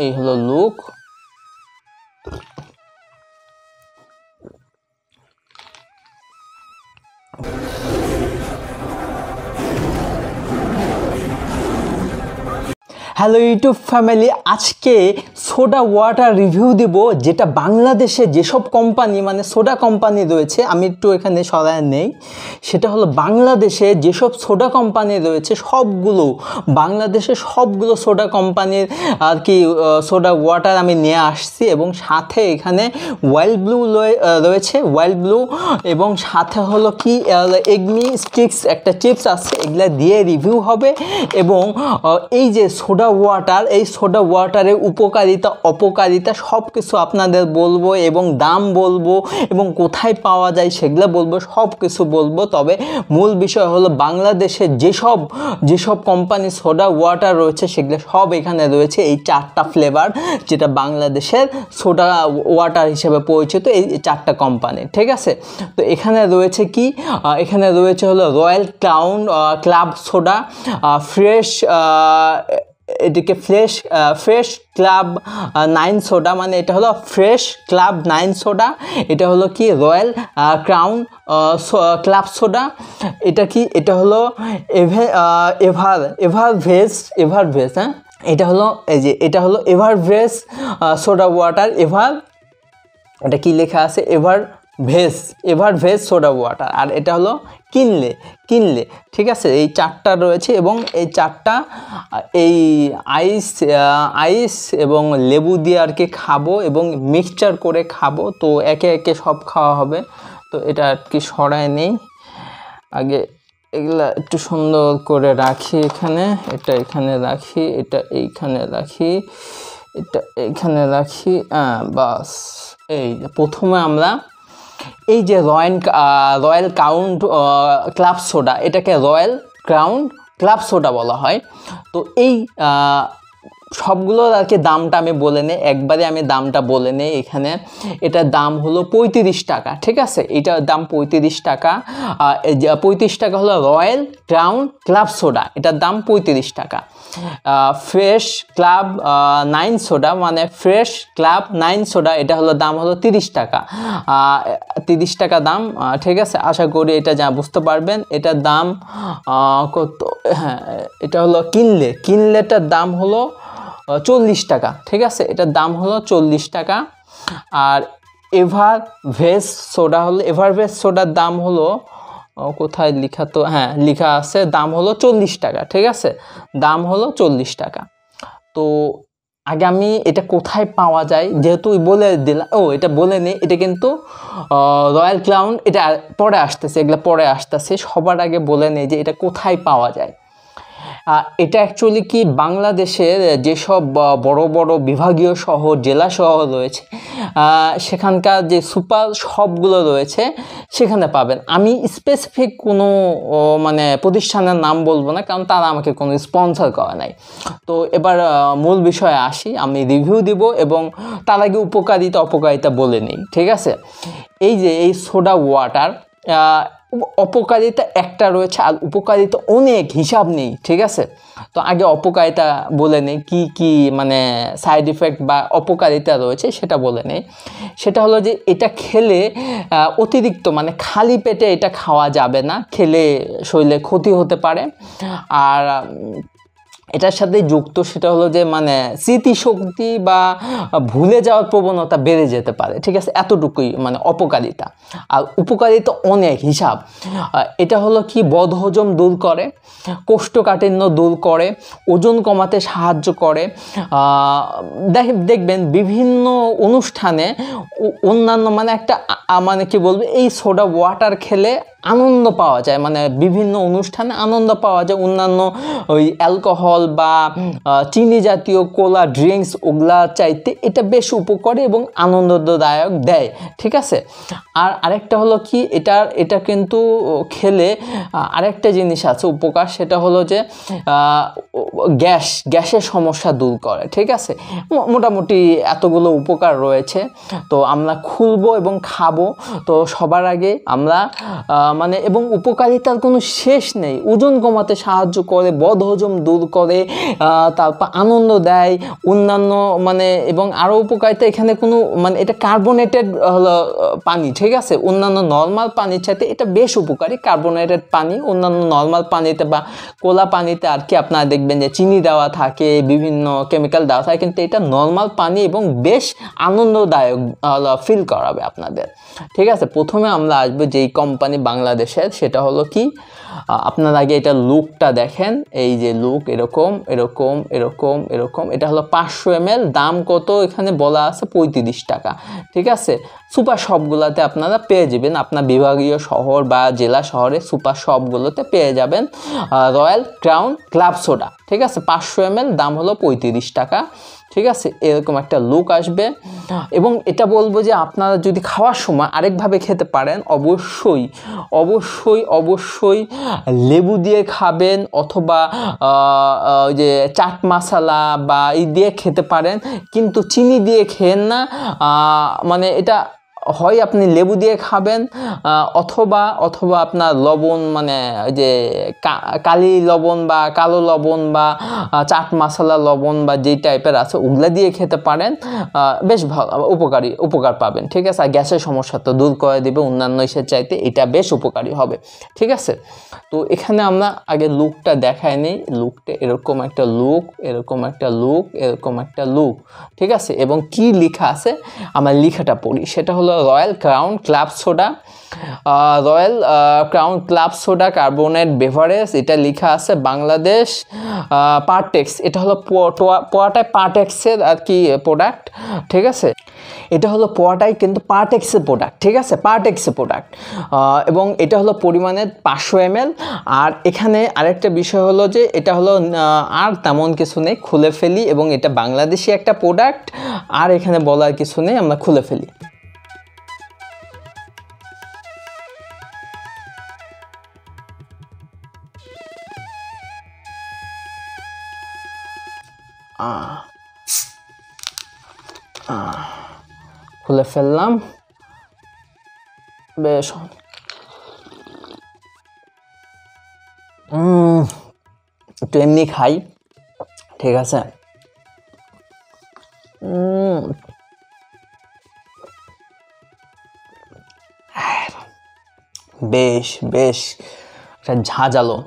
এই হলো look. Hello YouTube family, আজকে সোডা ওয়াটার রিভিউ দেব, যেটা বাংলাদেশে যেসব কোম্পানি মানে সোডা কোম্পানি রয়েছে, আমি একটু এখানে সরায় নেই, সেটা হলো বাংলাদেশে যেসব সোডা কোম্পানি রয়েছে সবগুলো, বাংলাদেশে সবগুলো সোডা কোম্পানির আর কি সোডা ওয়াটার আমি নিয়ে আসছি, এবং সাথে এখানে ওয়াইল্ড ব্লু রয়েছে, ওয়াইল্ড ব্লু, এবং সাথে হলো কি এগমি স্টিক্স একটা চিপস আছে, এগুলা দিয়ে রিভিউ হবে। এবং এই যে সোডা ওয়াটার, এই সোডা ওয়াটারের উপকারিতা অপকারিতা সব কিছু আপনাদের বলবো, এবং দাম বলবো, এবং কোথায় পাওয়া যায় সেগুলো বলবো, সব কিছু বলবো। তবে মূল বিষয় হলো বাংলাদেশে যেসব কোম্পানি সোডা ওয়াটার রয়েছে সেগুলো সব এখানে রয়েছে, এই 4টা ফ্লেভার যেটা বাংলাদেশের সোডা ওয়াটার হিসেবে পরিচিত, এই 4টা কোম্পানি, ঠিক আছে। তো এখানে রয়েছে কি, এখানে রয়েছে হলো royal crown club soda, fresh, এটিকে ফ্রেশ ক্লাব 9 সোডা, মানে এটা হলো ফ্রেশ ক্লাব 9 সোডা, এটা হলো কি রয়্যাল ক্রাউন ক্লাব সোডা, এটা কি, এটা হলো এভারভেজ, হ্যাঁ, এটা হলো এই যে এটা হলো এভারভেজ সোডা ওয়াটার, এটা কি লেখা আছে, এভারভেজ সোডা ওয়াটার, আর এটা হলো কিনলে, ঠিক আছে। এই 4টা রয়েছে, এবং এই 4টা এই আইস এবং লেবু দিয়ে আর কি খাবো, এবং মিক্সচার করে খাবো, তো একে একে সব খাওয়া হবে। তো এটা আর কি সরায় নেই, আগে এগুলা একটু সুন্দর করে রাখি, এটা এখানে রাখি, এটা এইখানে রাখি, এটা এইখানে রাখি, বাস। এই প্রথমে আমরা এই যে রয়্যাল ক্রাউন ক্লাব সোডা, এটাকে রয়্যাল ক্রাউন ক্লাব সোডা বলা হয়। তো এই সবগুলোর আর কি দামটা আমি বলে নেই, একবারে আমি দামটা বলে নেই। এখানে এটার দাম হলো 35 টাকা, ঠিক আছে, এটার দাম 35 টাকা। 35 টাকা হলো রয়্যাল ক্রাউন ক্লাব সোডা, এটার দাম 35 টাকা। ফ্রেশ ক্লাব 9 সোডা, মানে ফ্রেশ ক্লাব 9 সোডা, এটা হলো দাম হলো 30 টাকা, 30 টাকা দাম, ঠিক আছে। আশা করি এটা যা বুঝতে পারবেন। এটার দাম কত, হ্যাঁ, এটা হলো কিনলেটার দাম হলো 40 টাকা, ঠিক আছে, এটার দাম হলো 40 টাকা। আর এভারভেজ সোডার দাম হলো, কোথায় লেখা, তো হ্যাঁ লেখা আছে, দাম হলো 40 টাকা, ঠিক আছে, দাম হলো 40 টাকা। তো আগে আমি এটা কোথায় পাওয়া যায় যেহেতু বলে দিলাম, এটা বলে নিই, এটা কিন্তু রয়্যাল ক্রাউন, এটা পরে আসতেছে, এগুলো পরে আসতেছে, সবার আগে বলে নিই যে এটা কোথায় পাওয়া যায়। এটা অ্যাকচুয়ালি কি, বাংলাদেশের যেসব বড় বড় বিভাগীয় শহর, জেলা শহর রয়েছে, সেখানকার যে সুপার শপগুলো রয়েছে সেখানে পাবেন। আমি স্পেসিফিক কোনো মানে প্রতিষ্ঠানের নাম বলবো না, কারণ তারা আমাকে কোনো স্পন্সর করা নাই। তো এবার মূল বিষয়ে আসি, আমি রিভিউ দিব, এবং তার আগে উপকারিতা অপকারিতা বলে নিই, ঠিক আছে। এই যে এই সোডা ওয়াটার, অপকারিতা একটা রয়েছে, আর উপকারিতা অনেক, হিসাব নেই, ঠিক আছে। তো আগে অপকারিতা বলে নেই, কি মানে সাইড ইফেক্ট বা অপকারিতা রয়েছে সেটা বলে নেই। সেটা হলো যে এটা খেলে অতিরিক্ত, মানে খালি পেটে এটা খাওয়া যাবে না, খেলে শরীরে ক্ষতি হতে পারে। আর এটার সাথে যুক্ত সেটা হলো যে মানে স্মৃতিশক্তি বা ভুলে যাওয়ার প্রবণতা বেড়ে যেতে পারে, ঠিক আছে, এতটুকুই মানে অপকারিতা। আর উপকারিতা অনেক, হিসাব। এটা হলো কি, বদহজম দূর করে, কোষ্ঠকাঠিন্য দূর করে, ওজন কমাতে সাহায্য করে। দেখবেন বিভিন্ন অনুষ্ঠানে অন্যান্য মানে একটা মানে কি বলবো, এই সোডা ওয়াটার খেলে আনন্দ পাওয়া যায়, মানে বিভিন্ন অনুষ্ঠানে আনন্দ পাওয়া যায়, অন্যান্য ওই অ্যালকোহল বা চিনি জাতীয় কোলা ড্রিঙ্কস ওগুলা চাইতে এটা বেশ উপকারী এবং আনন্দদায়ক দেয়, ঠিক আছে। আর আরেকটা হলো কি, এটা কিন্তু খেলে আরেকটা জিনিস আছে উপকার, সেটা হলো যে গ্যাসের সমস্যা দূর করে, ঠিক আছে। মোটামুটি এতগুলো উপকার রয়েছে। তো আমরা খুলবো এবং খাবো। তো সবার আগে আমরা মানে এবং উপকারিতার কোনো শেষ নেই। ওজন কমাতে সাহায্য করে, বদহজম দূর করে, তারপর আনন্দ দেয়, অন্যান্য মানে এবং আরও উপকারিতা এখানে কোনো মানে এটা কার্বোনেটেড হলো পানি, ঠিক আছে। অন্যান্য নর্মাল পানির চাইতে এটা বেশ উপকারী। কার্বোনেটেড পানি অন্যান্য নর্মাল পানিতে বা কোলা পানিতে আর কি আপনারা দেখবেন যে চিনি দেওয়া থাকে, বিভিন্ন কেমিক্যাল দেওয়া থাকে, কিন্তু এটা নর্মাল পানি এবং বেশ আনন্দদায়ক ফিল করাবে আপনাদের, ঠিক আছে। প্রথমে আমরা আসবো যেই কোম্পানি বাংলাদেশের, সেটা হলো কি, আপনার আগে এটা লুকটা দেখেন। এই যে লুক এরকম এরকম এরকম এরকম, এটা হলো 500 ml। দাম কত এখানে বলা আছে 35 টাকা, ঠিক আছে। সুপার শপগুলোতে আপনারা পেয়ে যাবেন, আপনার বিভাগীয় শহর বা জেলা শহরে সুপার শপগুলোতে পেয়ে যাবেন রয়্যাল ক্রাউন ক্লাব সোডা, ঠিক আছে। 500 ml, দাম হলো 35 টাকা, ঠিক আছে। এরকম একটা লুক আসবে। এবং এটা বলবো যে আপনারা যদি খাওয়ার সময় আরেকভাবে খেতে পারেন, অবশ্যই অবশ্যই অবশ্যই লেবু দিয়ে খাবেন, অথবা যে চাট মশলা বা দিয়ে খেতে পারেন, কিন্তু চিনি দিয়ে খেয়েন না। মানে এটা হয় আপনি লেবু দিয়ে খাবেন, অথবা আপনার লবণ মানে যে কালি লবণ বা কালো লবণ বা চাট মশলা লবণ বা যেই টাইপের আছে ওগুলা দিয়ে খেতে পারেন। বেশ ভালো উপকার পাবেন, ঠিক আছে। আর গ্যাসের সমস্যা তো দূর করে দেবে, অন্যান্য ইসের চাইতে এটা বেশ উপকারী হবে, ঠিক আছে। তো এখানে আমরা আগে লুকটা দেখাই নিই। লুকটা এরকম একটা লুক, এরকম একটা লুক, এরকম একটা লুক, ঠিক আছে। এবং কি লেখা আছে আমরা লেখাটা পড়ি। সেটা হলো royal crown club soda, royal crown club soda carbonate beverage. এটা লেখা আছে বাংলাদেশ পারটেক্স। এটা হলো পোয়াটাই পারটেক্সের আর কি প্রোডাক্ট, ঠিক আছে। এটা হলো পোয়াটাই কিন্তু পারটেক্সের প্রোডাক্ট, ঠিক আছে, পারটেক্সের প্রোডাক্ট। এবং এটা হলো পরিমাণে 500 ml। আর এখানে আরেকটা বিষয় হলো যে এটা হলো আর তেমন কিছু নেই, খুলে ফেলি। এবং এটা বাংলাদেশি একটা প্রোডাক্ট, আর এখানে বলার কিছু নেই, আমরা খুলে ফেলি। খুলে ফেললাম, বেশ একটু এমনি খাই, ঠিক আছে। বেশ বেশ একটা ঝাঁঝালো।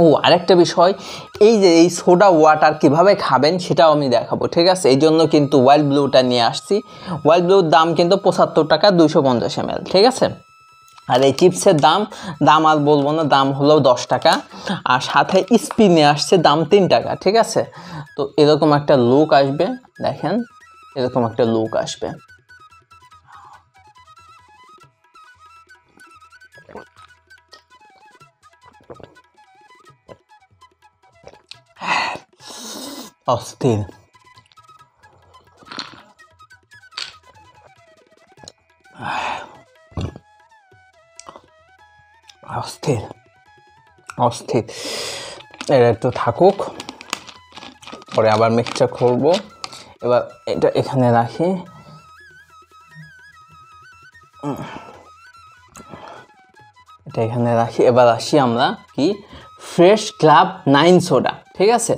ও আরেকটা বিষয়, এই যে এই সোডা ওয়াটার কিভাবে খাবেন সেটাও আমি দেখাবো, ঠিক আছে। এই জন্য কিন্তু ওয়াইল্ড ব্লুটা নিয়ে আসছি। ওয়াইল্ড ব্লুর দাম কিন্তু 75 টাকা 250 ml, ঠিক আছে। আর এই চিপসের দাম আর বলবো না, দাম হলো 10 টাকা। আর সাথে স্পি নিয়ে আসছে, দাম 3 টাকা, ঠিক আছে। তো এরকম একটা লুক আসবে, দেখেন এরকম একটা লুক আসবে। অস্থির। অস্থির অস্থির। এটা একটু থাকুক, পরে আবার মিক্সচার করব। এবার এটা এখানে রাখি। এটা এখানে রাখি। এবার আসি আমরা কি ফ্রেশ ক্লাব 9 সোডা, ঠিক আছে।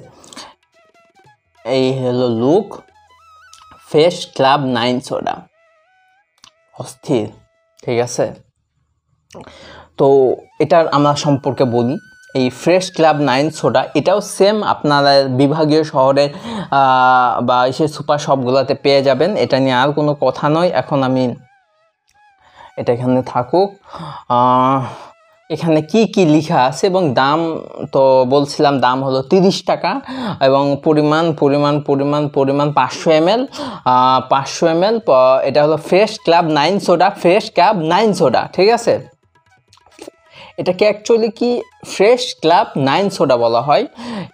এই হলো লুক, ফ্রেশ ক্লাব 9 সোডা, অস্থির, ঠিক আছে। তো এটার আমরা সম্পর্কে বলি। এই ফ্রেশ ক্লাব 9 সোডা এটাও সেম আপনারা বিভাগীয় শহরের বা এসে সুপার শপগুলোতে পেয়ে যাবেন। এটা নিয়ে আর কোনো কথা নয়। এখন আমি এটা এখানে থাকুক। এখানে কি কি লেখা আছে এবং দাম তো বলছিলাম, দাম হলো 30 টাকা এবং পরিমাণ 500 ml। 500 ml। এটা হলো fresh club 9 soda, fresh club 9 soda, ঠিক আছে। এটাকে অ্যাকচুয়ালি কি ফ্রেশ ক্লাব 9 সোডা বলা হয়।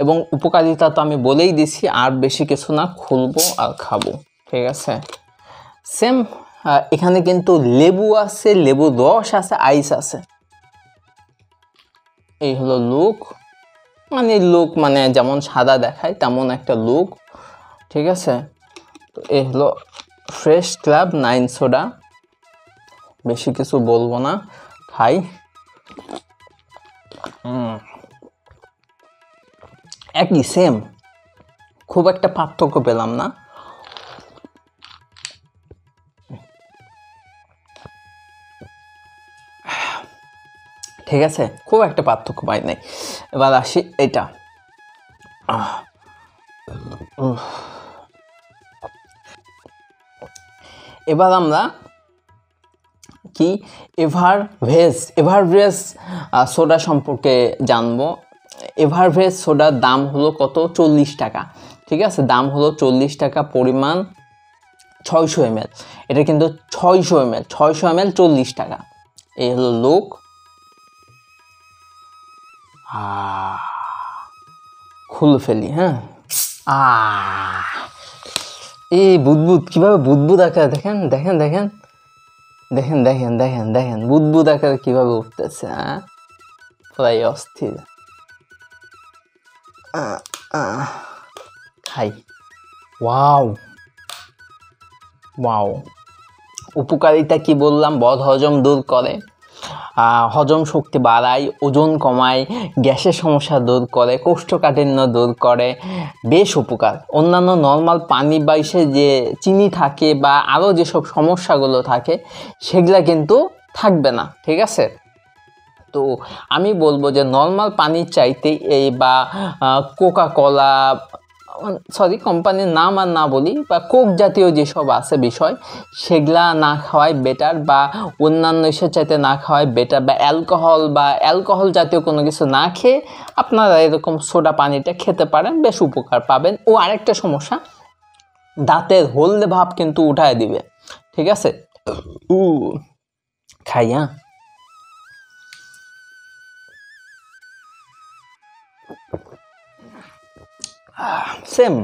এবং উপকারিতা তো আমি বলেই দিছি, আর বেশি কিছু না, খুলবো আর খাবো, ঠিক আছে। সেম এখানে কিন্তু লেবু আছে, লেবু রস আছে, আইস আছে, এই হলো লুক, মানে লুক মানে যেমন সাদা দেখায় তেমন একটা লুক, ঠিক আছে। তো এই হলো ফ্রেশ ক্লাব 9 সোডা, বেশি কিছু বলবো না, খাই। একই সেম, খুব একটা পার্থক্য পেলাম না। ঠিক আছে, খুব একটা পার্থক্য পাই নাই। এবার আসি এটা, এবার আমরা কি এভারভেজ সোডা সম্পর্কে জানবো। এভারভেজ সোডার দাম হলো কত? 40 টাকা, ঠিক আছে। দাম হলো 40 টাকা, পরিমাণ 600 ml। এটা কিন্তু 600 ml, 600 ml 40 টাকা। এই হলো লোক। খুলে ফেলি, হ্যাঁ। এই বুদবুদ, কিভাবে বুদবুদ আকারে দেখেন দেখেন দেখেন দেখেন দেখেন দেখেন দেখেন বুদবুদ আকারে কিভাবে উঠতেছে, হ্যাঁ, প্রায় অস্থির। খাই। Wow wow. উপকারিতা কি বললাম? বদ হজম দূর করে, হজম শক্তি বাড়ায়, ওজন কমায়, গ্যাসের সমস্যা দূর করে, কোষ্ঠকাঠিন্য দূর করে, বেশ উপকার। অন্যান্য নর্মাল পানি বাইশে যে চিনি থাকে বা আরও যেসব সমস্যাগুলো থাকে সেগুলা কিন্তু থাকবে না, ঠিক আছে। তো আমি বলবো যে নর্মাল পানির চাইতে এই বা কোকা কোলা, সরি কোম্পানির নাম আর না বলি, বা কোক জাতীয় যেসব আছে বিষয় সেগুলা না খাওয়াই বেটার, বা অন্যান্য ইসের চাইতে না খাওয়াই বেটার, বা অ্যালকোহল জাতীয় কোনো কিছু না খেয়ে আপনারা এরকম সোডা পানিটা খেতে পারেন, বেশ উপকার পাবেন। ও আরেকটা সমস্যা, দাঁতের হলদে ভাব কিন্তু উঠায় দিবে, ঠিক আছে। খাই, হ্যাঁ। সেম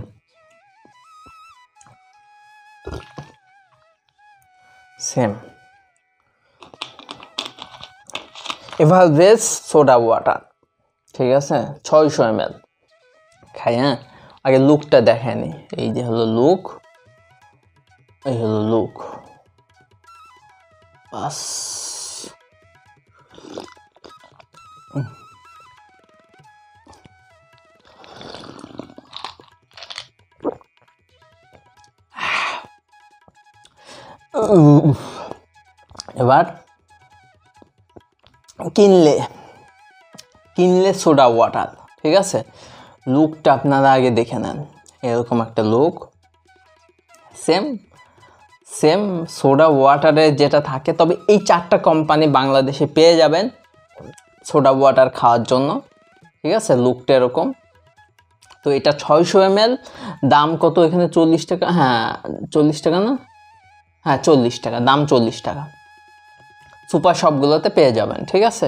সেম এভারভেজ সোডা ওয়াটার, ঠিক আছে, 600 ml। খাই, হ্যাঁ। আগে লুকটা দেখেনি, এই যে হলো লুক, এই হলো লুক, বাস। এবার কিনলে সোডা ওয়াটার, ঠিক আছে। লুকটা আপনারা আগে দেখে নেন, এরকম একটা লুক, সেম সেম সোডা ওয়াটারের যেটা থাকে। তবে এই 4টা কোম্পানি বাংলাদেশে পেয়ে যাবেন সোডা ওয়াটার খাওয়ার জন্য, ঠিক আছে। লুকটা এরকম। তো এটা 600 ml, দাম কত এখানে? 40 টাকা, হ্যাঁ 40 টাকা না, হ্যাঁ 40 টাকা, দাম 40 টাকা। সুপার শপগুলোতে পেয়ে যাবেন, ঠিক আছে।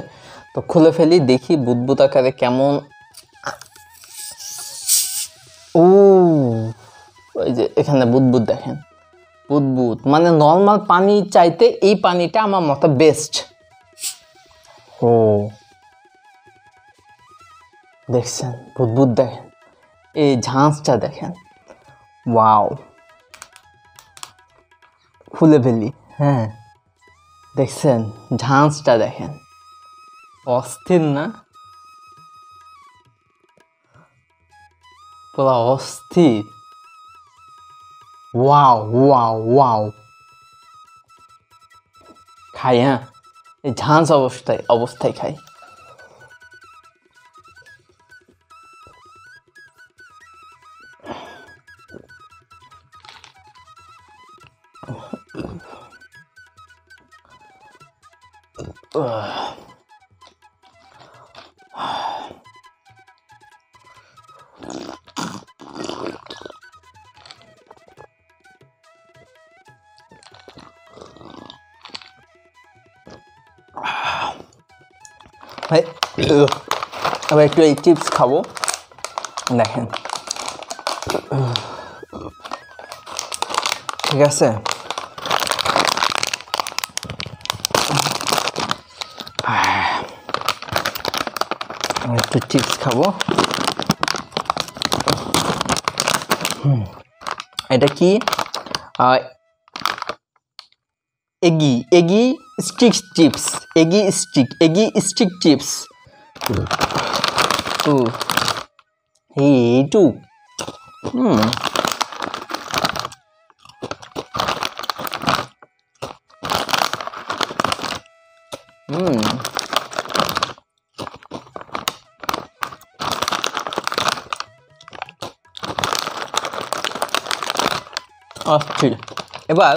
তো খুলে ফেলি, দেখি বুদবুদ আকারে কেমন। ওই যে এখানে বুদবুদ দেখেন, বুদবুদ মানে নর্মাল পানির চাইতে এই পানিটা আমার মতে বেস্ট। দেখছেন বুদবুদ দেখেন, এই ঝাঁঝটা দেখেন, ওয়াও। খুলে ফেলি, হ্যাঁ, দেখছেন ঝাঁঝটা দেখেন, অস্থির না? পুরো অস্থির, ওয়াও ওয়াও ওয়াও। খাই, হ্যাঁ, এই ঝাঁঝ অবস্থায় খাই। আবার একটু এই চিপস খাবো, দেখেন, ঠিক আছে। একটু চিপস খাবো। এটা কি? Eggy eggy stick chips, eggy stick chips. এইটু ঠিক। এবার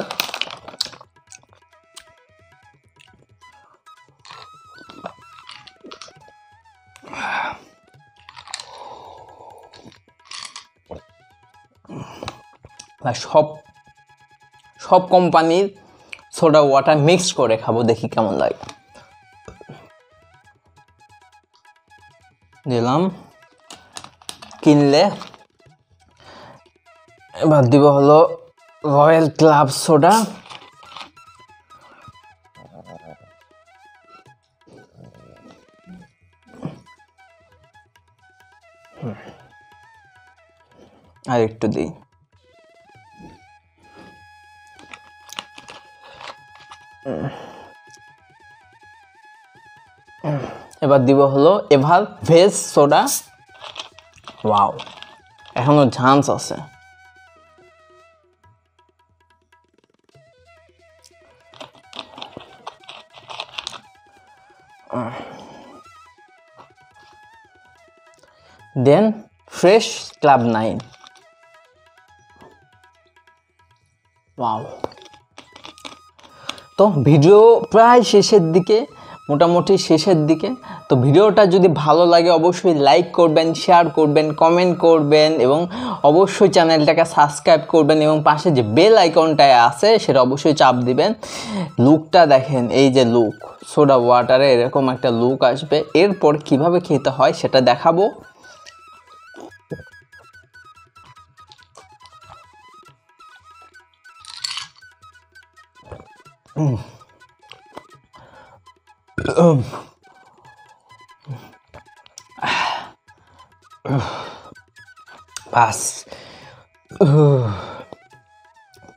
সব কোম্পানির সোডা ওয়াটার মিক্স করে খাবো, দেখি কেমন লাগে। দিলাম, কিনলে। এবার দিব হলো রয়্যাল ক্লাব সোডা। আর একটু দিই। এবার দিব হলো এভার ভেজ সোডা। ওয়াও, এখনো ঝান্স আছে। দেন ফ্রেশ ক্লাব 9। ওয়াও। তো ভিডিও প্রায় শেষের দিকে, মোটামুটি শেষের দিকে। তো ভিডিওটা যদি ভালো লাগে অবশ্যই লাইক করবেন, শেয়ার করবেন, কমেন্ট করবেন এবং অবশ্যই চ্যানেলটাকে সাবস্ক্রাইব করবেন এবং পাশে যে বেল আইকনটায় আছে সেটা অবশ্যই চাপ দিবেন। লুকটা দেখেন, এই যে লুক, সোডা ওয়াটারে এরকম একটা লুক আসবে। এরপর কিভাবে খেতে হয় সেটা দেখাবো। বাস,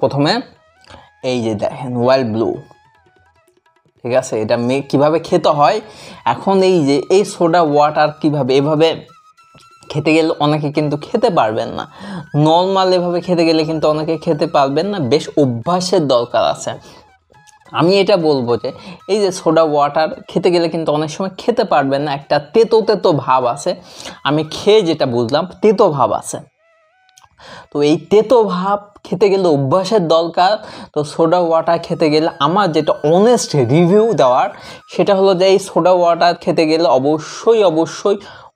প্রথমে এই যে দেখেন ওয়াইল্ড ব্লু, ঠিক আছে? এটা কিভাবে খেতে হয়। এখন এই যে এই সোডা ওয়াটার কিভাবে, এভাবে খেতে গেলে অনেকে কিন্তু খেতে পারবেন না। নর্মাল এভাবে খেতে গেলে কিন্তু অনেকে খেতে পারবেন না, বেশ অভ্যাসের দরকার আছে। আমি এটা বলবো যে এই যে সোডা ওয়াটার খেতে গেলে কিন্তু অনেক সময় খেতে পারবেন না, একটা তেতো তেতো ভাব আছে। আমি খেয়ে যেটা বুঝলাম, তেতো ভাব আছে। তো এই তেতো ভাব খেতে গেলে অভ্যাসের দরকার। তো সোডা ওয়াটার খেতে গেলে আমার যেটা অনেস্ট রিভিউ দেওয়ার সেটা হলো যে এই সোডা ওয়াটার খেতে গেলে অবশ্যই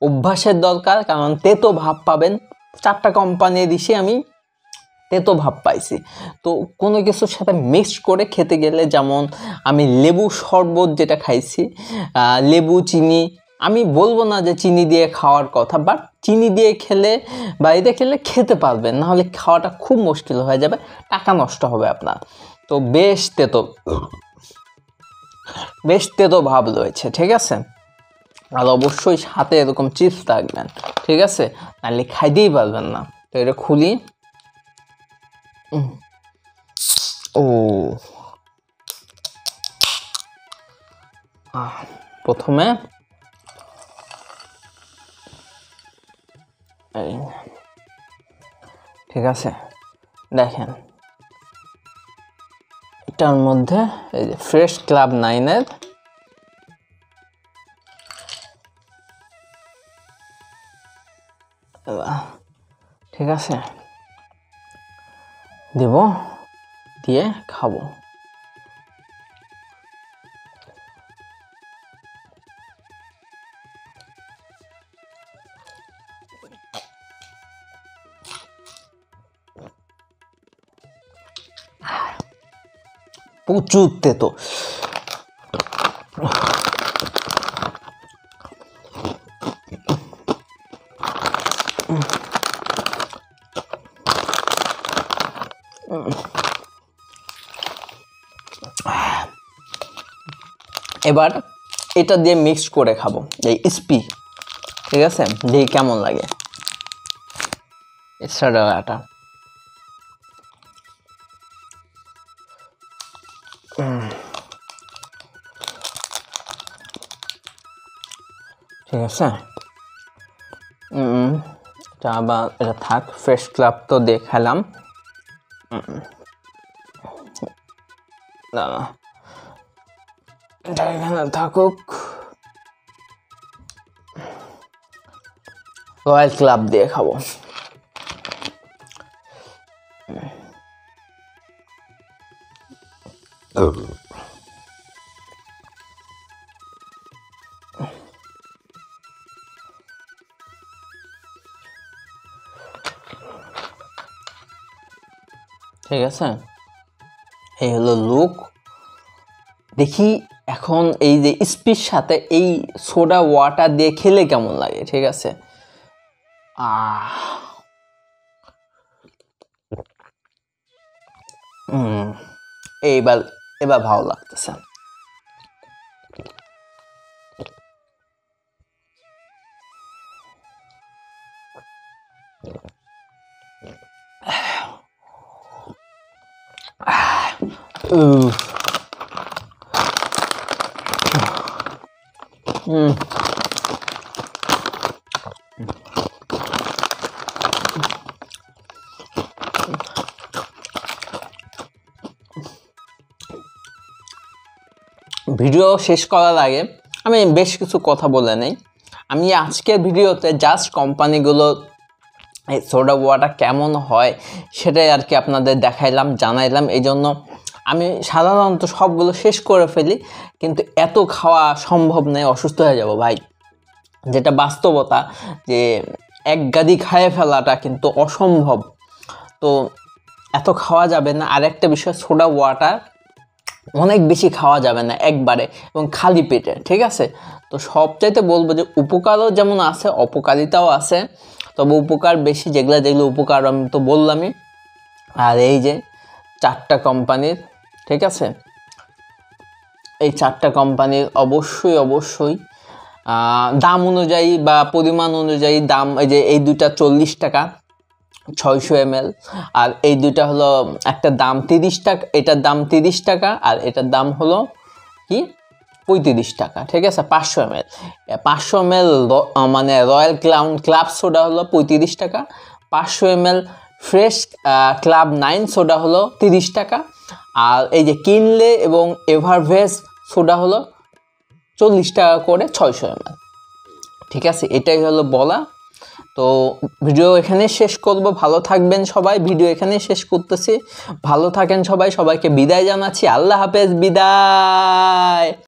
অভ্যাসের দরকার, কারণ তেতো ভাব পাবেন। 4টা কোম্পানি দিছি আমি, তেতো ভাব পাইছি। তো কোনো কিছুর সাথে মিক্সড করে খেতে গেলে, যেমন আমি লেবু শরবত যেটা খাইছি, লেবু চিনি, আমি বলবো না যে চিনি দিয়ে খাওয়ার কথা, বাট চিনি দিয়ে খেলে বা এতে খেলে খেতে পারবেন, নাহলে খাওয়াটা খুব মুশকিল হয়ে যাবে, টাকা নষ্ট হবে আপনার। তো বেশ তেতো ভাব রয়েছে, ঠিক আছে? আর অবশ্যই সাথে এরকম চিপস থাকবেন, ঠিক আছে? নাহলে খাইতেই পারবেন না। তো এটা খুলি। ও, প্রথমে ঠিক আছে, দেখেন এটার মধ্যে এই যে ফ্রেশ ক্লাব 9-এর ঠিক আছে, দেব, দিয়ে খাবো। প্রচুর তেতো। এবার এটা দিয়ে মিক্স করে খাবো, এই স্পি ঠিক আছে, দেখি কেমন লাগে সোডা ওয়াটার। ঠিক আছে, এটা আবার এটা থাক, ফ্রেশ ক্লাব তো দেখালাম। এটা এখানে থাকুক, রয়্যাল ক্লাব দিয়ে খাবো। ঠিক আছে, এই হলো লুক। দেখি এখন এই যে স্পিড সাথে এই সোডা ওয়াটার দিয়ে খেলে কেমন লাগে। ঠিক আছে, এইবার এবার ভালো লাগতেছে। ভিডিও শেষ করার আগে আমি বেশ কিছু কথা বলে নেই। আমি আজকের ভিডিওতে জাস্ট কোম্পানিগুলো এই সোডা ওয়াটার কেমন হয় সেটাই আর কি আপনাদের দেখাইলাম, জানাইলাম। এই জন্য আমি সাধারণত সবগুলো শেষ করে ফেলি, কিন্তু এত খাওয়া সম্ভব নয়, অসুস্থ হয়ে যাব ভাই। যেটা বাস্তবতা, যে এক গাদি খাইয়ে ফেলাটা কিন্তু অসম্ভব, তো এত খাওয়া যাবে না। আর একটা বিষয়, সোডা ওয়াটার অনেক বেশি খাওয়া যাবে না একবারে এবং খালি পেটে। ঠিক আছে, তো সবচাইতে বলবো যে উপকারও যেমন আছে অপকারিতাও আছে, তবে উপকার বেশি, যেগুলো উপকার আমি তো বললামই। আর এই যে 4টা কোম্পানির, ঠিক আছে, এই 4টা কোম্পানির অবশ্যই দাম অনুযায়ী বা পরিমাণ অনুযায়ী দাম, এই যে এই দুইটা 40 টাকা 600 ml, আর এই দুইটা হলো একটা দাম 30 টাকা, এটার দাম 30 টাকা, আর এটার দাম হলো কি 35 টাকা। ঠিক আছে, 500 ml 500 ml মানে রয়্যাল ক্লাব সোডা হলো 35 টাকা, 500 ml ফ্রেশ ক্লাব 9 সোডা হলো 30 টাকা, আর এই যে কিনলে এবং এভারভেজ সোডা হলো 40 টাকা করে 600 ml। ঠিক আছে, এটাই হলো বলা। তো ভিডিও এখানে শেষ করব, ভালো থাকবেন সবাই। ভিডিও এখানে শেষ করতেছি, ভালো থাকেন সবাই, সবাইকে বিদায় জানাচ্ছি। আল্লাহ হাফেজ, বিদায়।